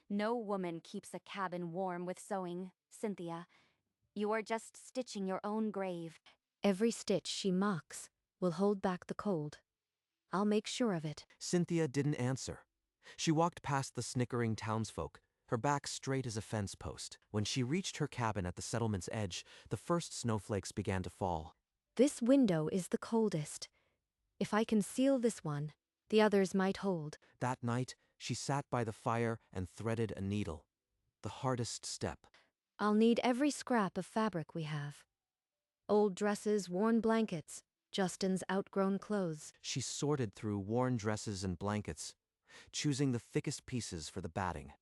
No woman keeps a cabin warm with sewing, Cynthia. You are just stitching your own grave. Every stitch she mocks will hold back the cold. I'll make sure of it. Cynthia didn't answer. She walked past the snickering townsfolk, her back straight as a fence post. When she reached her cabin at the settlement's edge, the first snowflakes began to fall. This window is the coldest. If I can seal this one, the others might hold. That night, she sat by the fire and threaded a needle. The hardest step. I'll need every scrap of fabric we have. Old dresses, worn blankets, Justin's outgrown clothes. She sorted through worn dresses and blankets, choosing the thickest pieces for the batting.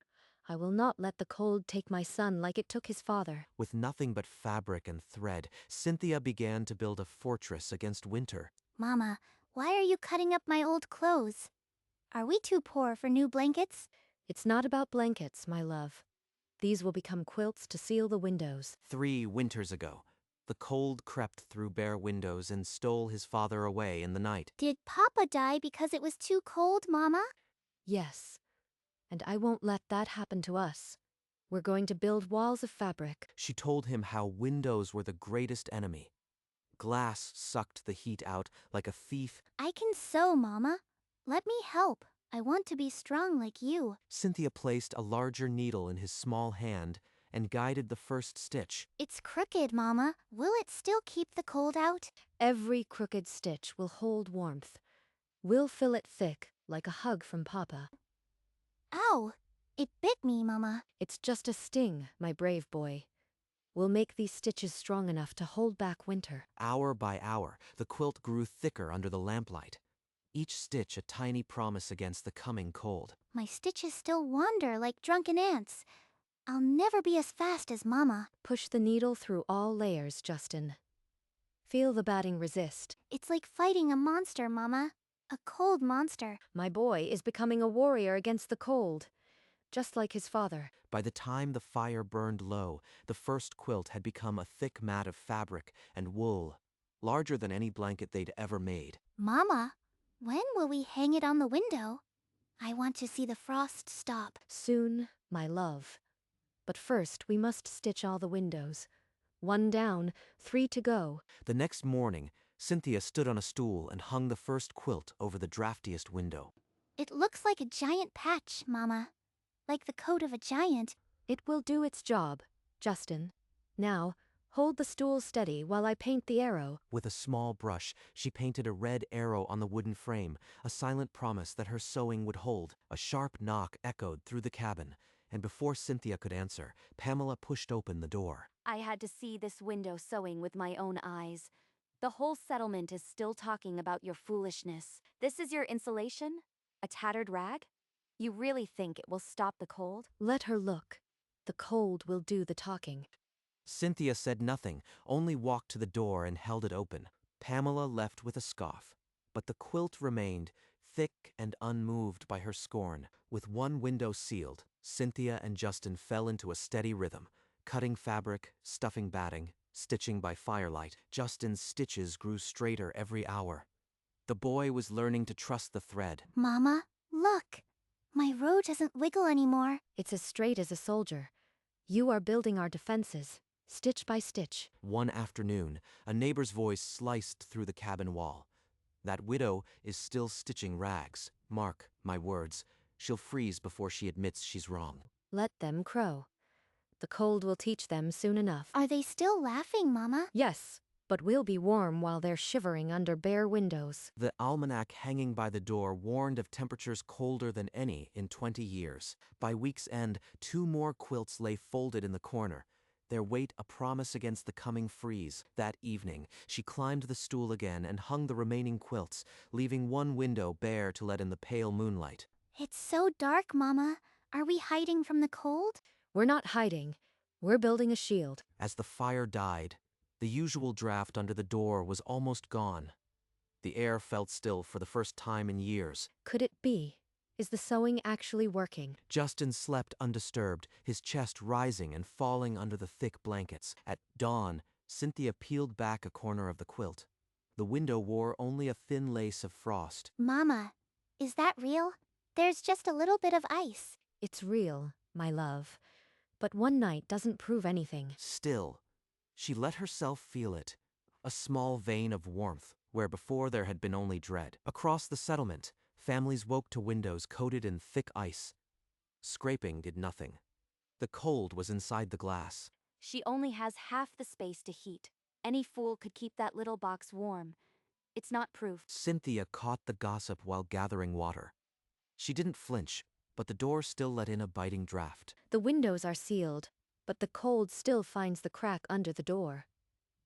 I will not let the cold take my son like it took his father. With nothing but fabric and thread, Cynthia began to build a fortress against winter. Mama, why are you cutting up my old clothes? Are we too poor for new blankets? It's not about blankets, my love. These will become quilts to seal the windows. 3 winters ago, the cold crept through bare windows and stole his father away in the night. Did Papa die because it was too cold, Mama? Yes, and I won't let that happen to us. We're going to build walls of fabric. She told him how windows were the greatest enemy. Glass sucked the heat out like a thief. I can sew, Mama. Let me help. I want to be strong like you. Cynthia placed a larger needle in his small hand and guided the first stitch. It's crooked, Mama. Will it still keep the cold out? Every crooked stitch will hold warmth. We'll fill it thick, like a hug from Papa. Ow! It bit me, Mama. It's just a sting, my brave boy. We'll make these stitches strong enough to hold back winter. Hour by hour, the quilt grew thicker under the lamplight. Each stitch a tiny promise against the coming cold. My stitches still wander like drunken ants. I'll never be as fast as Mama. Push the needle through all layers, Justin. Feel the batting resist. It's like fighting a monster, Mama. A cold monster. My boy is becoming a warrior against the cold, just like his father. By the time the fire burned low, the first quilt had become a thick mat of fabric and wool, larger than any blanket they'd ever made. Mama, when will we hang it on the window? I want to see the frost stop. Soon, my love. But first we must stitch all the windows. 1 down, 3 to go. The next morning, Cynthia stood on a stool and hung the first quilt over the draftiest window. It looks like a giant patch, Mama. Like the coat of a giant. It will do its job, Justin. Now, hold the stool steady while I paint the arrow. With a small brush, she painted a red arrow on the wooden frame, a silent promise that her sewing would hold. A sharp knock echoed through the cabin, and before Cynthia could answer, Pamela pushed open the door. I had to see this window sewing with my own eyes. The whole settlement is still talking about your foolishness. This is your insulation? A tattered rag? You really think it will stop the cold? Let her look. The cold will do the talking. Cynthia said nothing, only walked to the door and held it open. Pamela left with a scoff, but the quilt remained, thick and unmoved by her scorn. With one window sealed, Cynthia and Justin fell into a steady rhythm, cutting fabric, stuffing batting, stitching by firelight. Justin's stitches grew straighter every hour. The boy was learning to trust the thread. Mama, look. My row doesn't wiggle anymore. It's as straight as a soldier. You are building our defenses, stitch by stitch. One afternoon, a neighbor's voice sliced through the cabin wall. That widow is still stitching rags. Mark my words. She'll freeze before she admits she's wrong. Let them crow. The cold will teach them soon enough. Are they still laughing, Mama? Yes, but we'll be warm while they're shivering under bare windows. The almanac hanging by the door warned of temperatures colder than any in 20 years. By week's end, 2 more quilts lay folded in the corner, their weight a promise against the coming freeze. That evening, she climbed the stool again and hung the remaining quilts, leaving one window bare to let in the pale moonlight. It's so dark, Mama. Are we hiding from the cold? We're not hiding. We're building a shield. As the fire died, the usual draft under the door was almost gone. The air felt still for the first time in years. Could it be? Is the sewing actually working? Justin slept undisturbed, his chest rising and falling under the thick blankets. At dawn, Cynthia peeled back a corner of the quilt. The window wore only a thin lace of frost. Mama, is that real? There's just a little bit of ice. It's real, my love. But one night doesn't prove anything. Still, she let herself feel it, a small vein of warmth where before there had been only dread. Across the settlement, families woke to windows coated in thick ice. Scraping did nothing. The cold was inside the glass. She only has half the space to heat. Any fool could keep that little box warm. It's not proof. Cynthia caught the gossip while gathering water. She didn't flinch, but the door still let in a biting draft. The windows are sealed, but the cold still finds the crack under the door.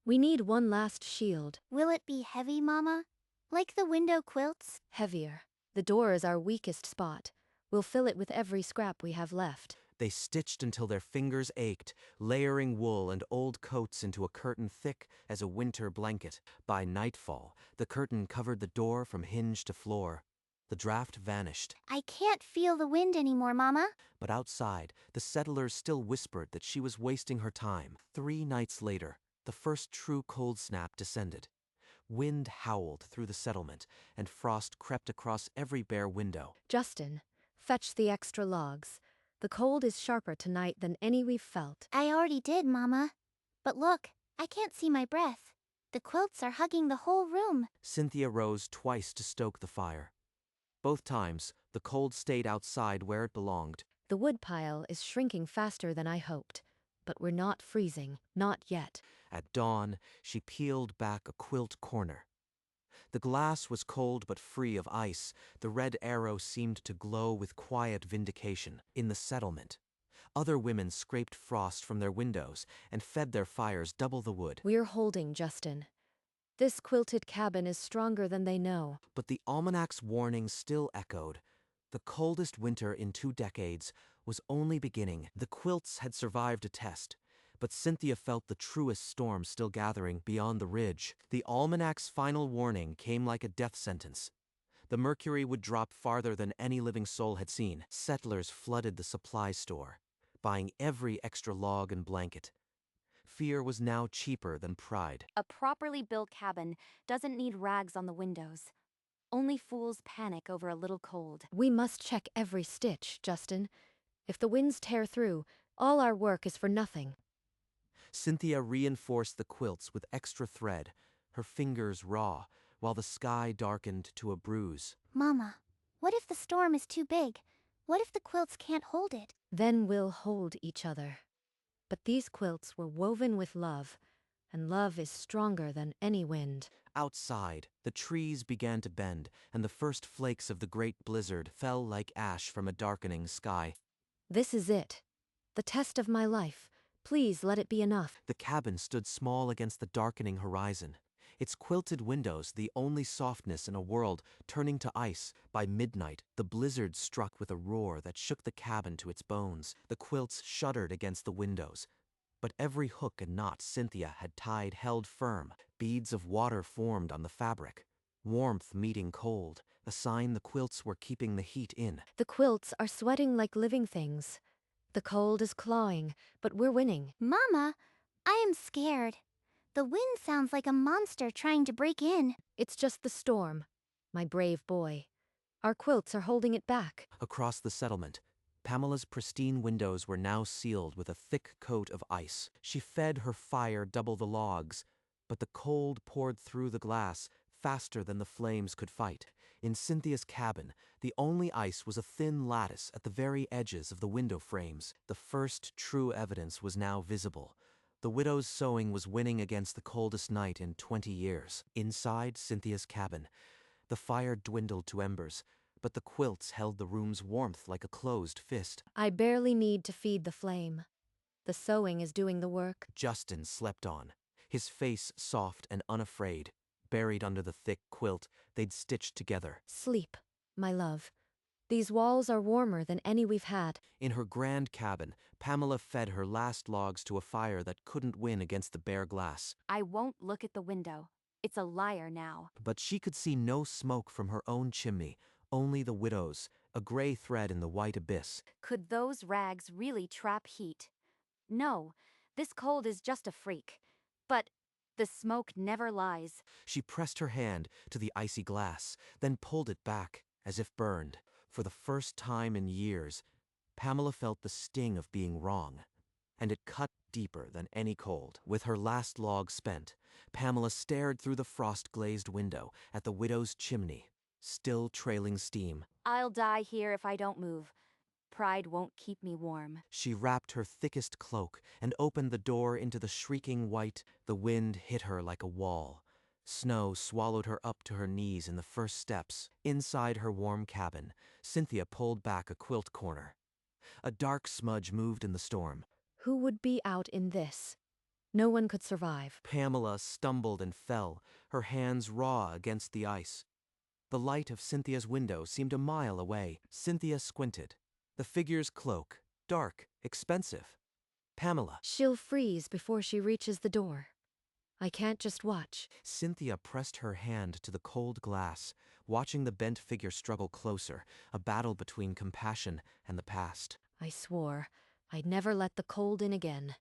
We need one last shield. Will it be heavy, Mama? Like the window quilts? Heavier. The door is our weakest spot. We'll fill it with every scrap we have left. They stitched until their fingers ached, layering wool and old coats into a curtain thick as a winter blanket. By nightfall, the curtain covered the door from hinge to floor. The draft vanished. I can't feel the wind anymore, Mama. But outside, the settlers still whispered that she was wasting her time. 3 nights later, the first true cold snap descended. Wind howled through the settlement, and frost crept across every bare window. Justin, fetch the extra logs. The cold is sharper tonight than any we've felt. I already did, Mama. But look, I can't see my breath. The quilts are hugging the whole room. Cynthia rose twice to stoke the fire. Both times, the cold stayed outside where it belonged. The woodpile is shrinking faster than I hoped, but we're not freezing, not yet. At dawn, she peeled back a quilt corner. The glass was cold but free of ice. The red arrow seemed to glow with quiet vindication. In the settlement, other women scraped frost from their windows and fed their fires double the wood. We're holding, Justin. This quilted cabin is stronger than they know. But the almanac's warning still echoed. The coldest winter in 2 decades was only beginning. The quilts had survived a test, but Cynthia felt the truest storm still gathering beyond the ridge. The almanac's final warning came like a death sentence. The mercury would drop farther than any living soul had seen. Settlers flooded the supply store, buying every extra log and blanket. Fear was now cheaper than pride. A properly built cabin doesn't need rags on the windows. Only fools panic over a little cold. We must check every stitch, Justin. If the winds tear through, all our work is for nothing. Cynthia reinforced the quilts with extra thread, her fingers raw, while the sky darkened to a bruise. Mama, what if the storm is too big? What if the quilts can't hold it? Then we'll hold each other. But these quilts were woven with love, and love is stronger than any wind. Outside, the trees began to bend, and the first flakes of the great blizzard fell like ash from a darkening sky. This is it. The test of my life. Please let it be enough. The cabin stood small against the darkening horizon, its quilted windows the only softness in a world turning to ice. By midnight, the blizzard struck with a roar that shook the cabin to its bones. The quilts shuddered against the windows, but every hook and knot Cynthia had tied held firm. Beads of water formed on the fabric, warmth meeting cold, a sign the quilts were keeping the heat in. The quilts are sweating like living things. The cold is clawing, but we're winning. Mama, I am scared. The wind sounds like a monster trying to break in. It's just the storm, my brave boy. Our quilts are holding it back. Across the settlement, Pamela's pristine windows were now sealed with a thick coat of ice. She fed her fire double the logs, but the cold poured through the glass faster than the flames could fight. In Cynthia's cabin, the only ice was a thin lattice at the very edges of the window frames. The first true evidence was now visible. The widow's sewing was winning against the coldest night in 20 years. Inside Cynthia's cabin, the fire dwindled to embers, but the quilts held the room's warmth like a closed fist. I barely need to feed the flame. The sewing is doing the work. Justin slept on, his face soft and unafraid. Buried under the thick quilt they'd stitched together. Sleep, my love. These walls are warmer than any we've had. In her grand cabin, Pamela fed her last logs to a fire that couldn't win against the bare glass. I won't look at the window. It's a liar now. But she could see no smoke from her own chimney, only the widow's, a gray thread in the white abyss. Could those rags really trap heat? No, this cold is just a freak. But the smoke never lies. She pressed her hand to the icy glass, then pulled it back, as if burned. For the first time in years, Pamela felt the sting of being wrong, and it cut deeper than any cold. With her last log spent, Pamela stared through the frost-glazed window at the widow's chimney, still trailing steam. I'll die here if I don't move. Pride won't keep me warm. She wrapped her thickest cloak and opened the door into the shrieking white. The wind hit her like a wall. Snow swallowed her up to her knees in the first steps. Inside her warm cabin, Cynthia pulled back a quilt corner. A dark smudge moved in the storm. Who would be out in this? No one could survive. Pamela stumbled and fell, her hands raw against the ice. The light of Cynthia's window seemed a mile away. Cynthia squinted. The figure's cloak, dark, expensive. Pamela. She'll freeze before she reaches the door. I can't just watch. Cynthia pressed her hand to the cold glass, watching the bent figure struggle closer, a battle between compassion and the past. I swore I'd never let the cold in again.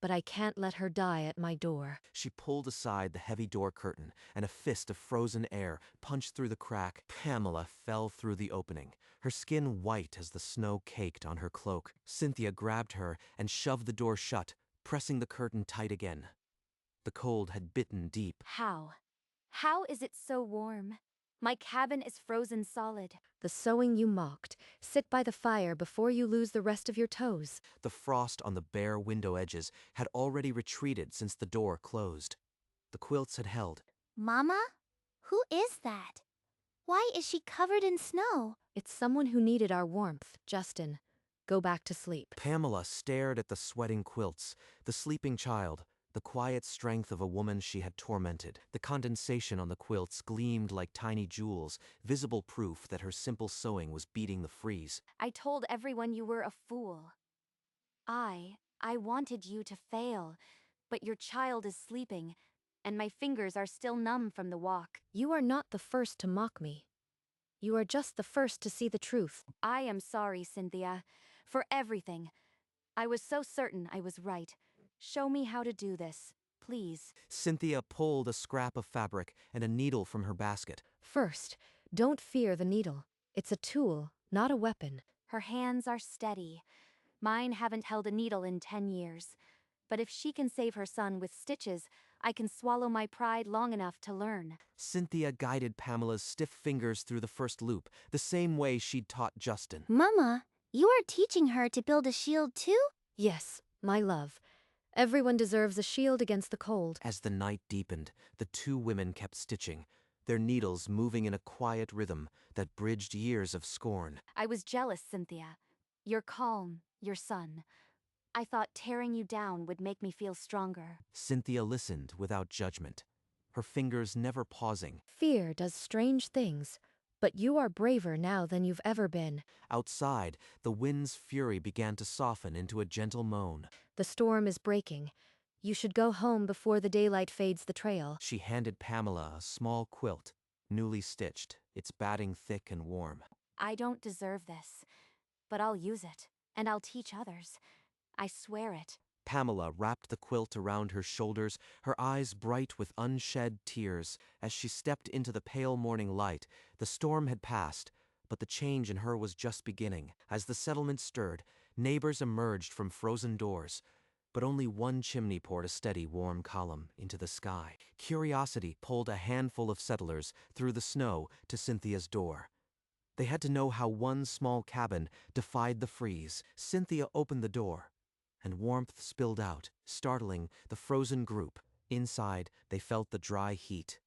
But I can't let her die at my door. She pulled aside the heavy door curtain, and a fist of frozen air punched through the crack. Pamela fell through the opening, her skin white as the snow caked on her cloak. Cynthia grabbed her and shoved the door shut, pressing the curtain tight again. The cold had bitten deep. How? How is it so warm? My cabin is frozen solid. The sewing you mocked. Sit by the fire before you lose the rest of your toes. The frost on the bare window edges had already retreated since the door closed. The quilts had held. Mama? Who is that? Why is she covered in snow? It's someone who needed our warmth, Justin. Go back to sleep. Pamela stared at the sweating quilts, the sleeping child, the quiet strength of a woman she had tormented. The condensation on the quilts gleamed like tiny jewels, visible proof that her simple sewing was beating the freeze. I told everyone you were a fool. I wanted you to fail, but your child is sleeping, and my fingers are still numb from the walk. You are not the first to mock me. You are just the first to see the truth. I am sorry, Cynthia, for everything. I was so certain I was right. Show me how to do this, please. Cynthia pulled a scrap of fabric and a needle from her basket. First, don't fear the needle. It's a tool, not a weapon. Her hands are steady. Mine haven't held a needle in 10 years. But if she can save her son with stitches, I can swallow my pride long enough to learn. Cynthia guided Pamela's stiff fingers through the first loop, the same way she'd taught Justin. Mama, you are teaching her to build a shield too? Yes, my love. Everyone deserves a shield against the cold. As the night deepened, the two women kept stitching, their needles moving in a quiet rhythm that bridged years of scorn. I was jealous, Cynthia. You're calm, your son. I thought tearing you down would make me feel stronger. Cynthia listened without judgment, her fingers never pausing. Fear does strange things, but you are braver now than you've ever been. Outside, the wind's fury began to soften into a gentle moan. The storm is breaking. You should go home before the daylight fades the trail. She handed Pamela a small quilt, newly stitched, its batting thick and warm. I don't deserve this, but I'll use it, and I'll teach others. I swear it. Pamela wrapped the quilt around her shoulders, her eyes bright with unshed tears. As she stepped into the pale morning light, the storm had passed, but the change in her was just beginning. As the settlement stirred, neighbors emerged from frozen doors, but only one chimney poured a steady, warm column into the sky. Curiosity pulled a handful of settlers through the snow to Cynthia's door. They had to know how one small cabin defied the freeze. Cynthia opened the door, and warmth spilled out, startling the frozen group. Inside, they felt the dry heat.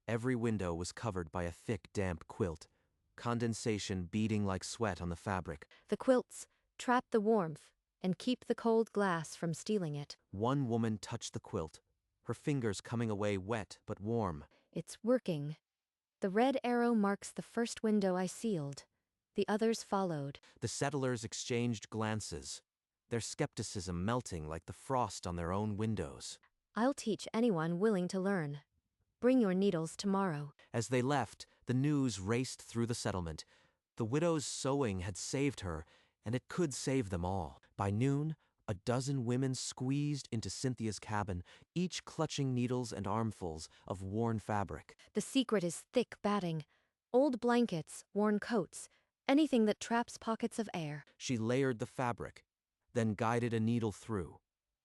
Every window was covered by a thick, damp quilt, condensation beading like sweat on the fabric. The quilts trap the warmth and keep the cold glass from stealing it. One woman touched the quilt, her fingers coming away wet but warm. It's working. The red arrow marks the first window I sealed. The others followed. The settlers exchanged glances, their skepticism melting like the frost on their own windows. I'll teach anyone willing to learn. Bring your needles tomorrow. As they left, the news raced through the settlement. The widow's sewing had saved her, and it could save them all. By noon, a dozen women squeezed into Cynthia's cabin, each clutching needles and armfuls of worn fabric. The secret is thick batting. Old blankets, worn coats, Anything that traps pockets of air. She layered the fabric, then guided a needle through,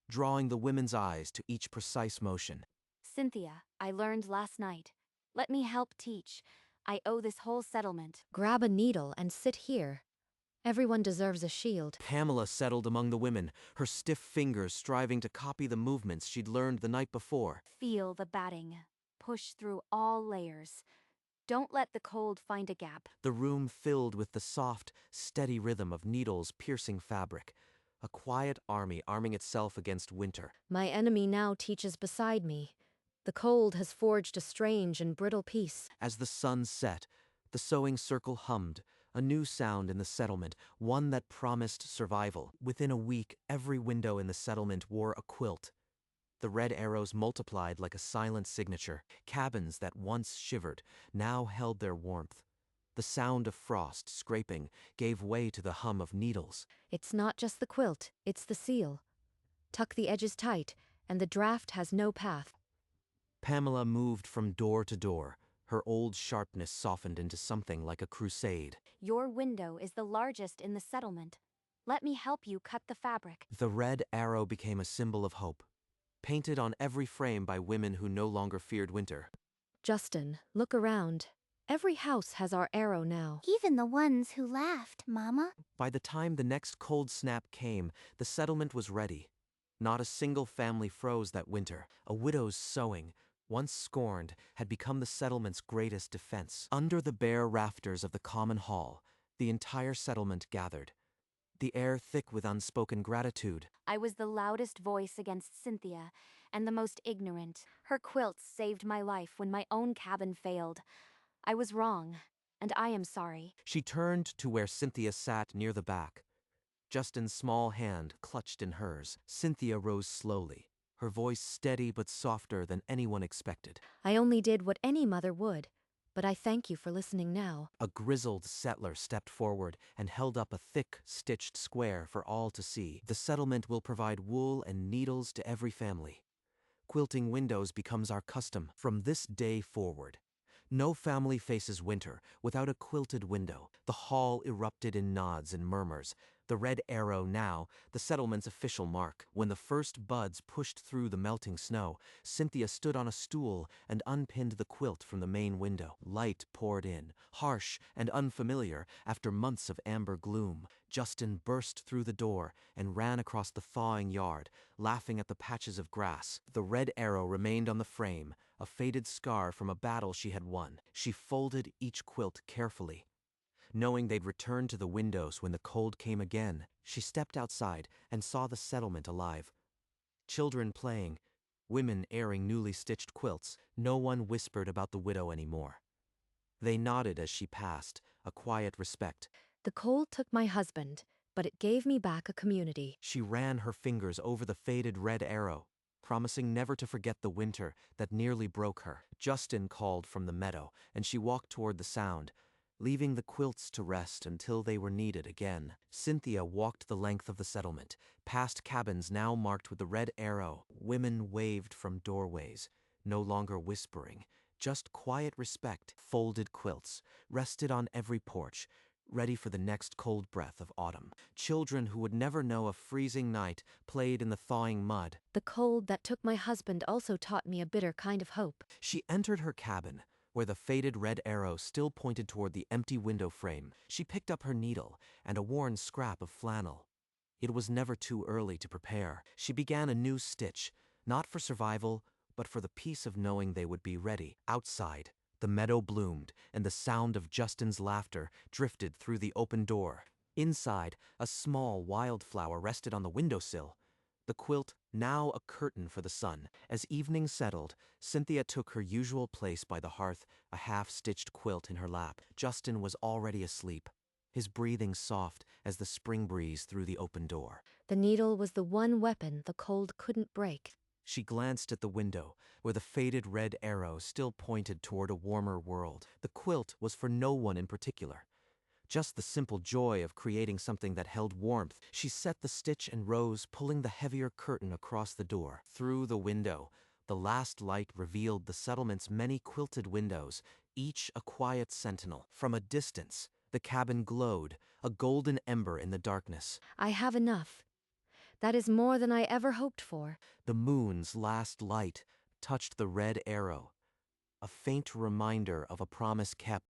drawing the women's eyes to each precise motion. Cynthia, I learned last night. Let me help teach. I owe this whole settlement. Grab a needle and sit here. Everyone deserves a shield. Pamela settled among the women, her stiff fingers striving to copy the movements she'd learned the night before. Feel the batting. Push through all layers. Don't let the cold find a gap. The room filled with the soft, steady rhythm of needles piercing fabric. A quiet army arming itself against winter. My enemy now teaches beside me. The cold has forged a strange and brittle peace. As the sun set, the sewing circle hummed, a new sound in the settlement, one that promised survival. Within a week, every window in the settlement wore a quilt. The red arrows multiplied like a silent signature. Cabins that once shivered now held their warmth. The sound of frost scraping gave way to the hum of needles. It's not just the quilt, it's the seal. Tuck the edges tight, and the draft has no path. Pamela moved from door to door, her old sharpness softened into something like a crusade. Your window is the largest in the settlement. Let me help you cut the fabric. The red arrow became a symbol of hope, painted on every frame by women who no longer feared winter. Justin, look around. Every house has our arrow now. Even the ones who laughed, Mama. By the time the next cold snap came, the settlement was ready. Not a single family froze that winter. A widow's sewing, once scorned, had become the settlement's greatest defense. Under the bare rafters of the common hall, the entire settlement gathered, the air thick with unspoken gratitude. I was the loudest voice against Cynthia, and the most ignorant. Her quilts saved my life when my own cabin failed. I was wrong, and I am sorry. She turned to where Cynthia sat near the back. Justin's small hand clutched in hers. Cynthia rose slowly, her voice steady but softer than anyone expected. I only did what any mother would, but I thank you for listening now. A grizzled settler stepped forward and held up a thick, stitched square for all to see. The settlement will provide wool and needles to every family. Quilting windows becomes our custom from this day forward. No family faces winter without a quilted window. The hall erupted in nods and murmurs. The red arrow now, the settlement's official mark. When the first buds pushed through the melting snow, Cynthia stood on a stool and unpinned the quilt from the main window. Light poured in, harsh and unfamiliar after months of amber gloom. Justin burst through the door and ran across the thawing yard, laughing at the patches of grass. The red arrow remained on the frame, a faded scar from a battle she had won. She folded each quilt carefully. Knowing they'd return to the windows when the cold came again, she stepped outside and saw the settlement alive. Children playing, women airing newly stitched quilts. No one whispered about the widow anymore. They nodded as she passed, a quiet respect. The cold took my husband, but it gave me back a community. She ran her fingers over the faded red arrow, promising never to forget the winter that nearly broke her. Justin called from the meadow, and she walked toward the sound, leaving the quilts to rest until they were needed again. Cynthia walked the length of the settlement, past cabins now marked with the red arrow. Women waved from doorways, no longer whispering, just quiet respect. Folded quilts rested on every porch, ready for the next cold breath of autumn. Children who would never know a freezing night played in the thawing mud. The cold that took my husband also taught me a bitter kind of hope. She entered her cabin, where the faded red arrow still pointed toward the empty window frame. She picked up her needle and a worn scrap of flannel. It was never too early to prepare. She began a new stitch, not for survival, but for the peace of knowing they would be ready. Outside, the meadow bloomed, and the sound of Justin's laughter drifted through the open door. Inside, a small wildflower rested on the windowsill, the quilt now a curtain for the sun. As evening settled, Cynthia took her usual place by the hearth, a half-stitched quilt in her lap. Justin was already asleep, his breathing soft as the spring breeze through the open door. The needle was the one weapon the cold couldn't break. She glanced at the window, where the faded red arrow still pointed toward a warmer world. The quilt was for no one in particular. Just the simple joy of creating something that held warmth. She set the stitch and rose, pulling the heavier curtain across the door. Through the window, the last light revealed the settlement's many quilted windows, each a quiet sentinel. From a distance, The cabin glowed, a golden ember in the darkness. I have enough. That is more than I ever hoped for. The moon's last light touched the red arrow, a faint reminder of a promise kept.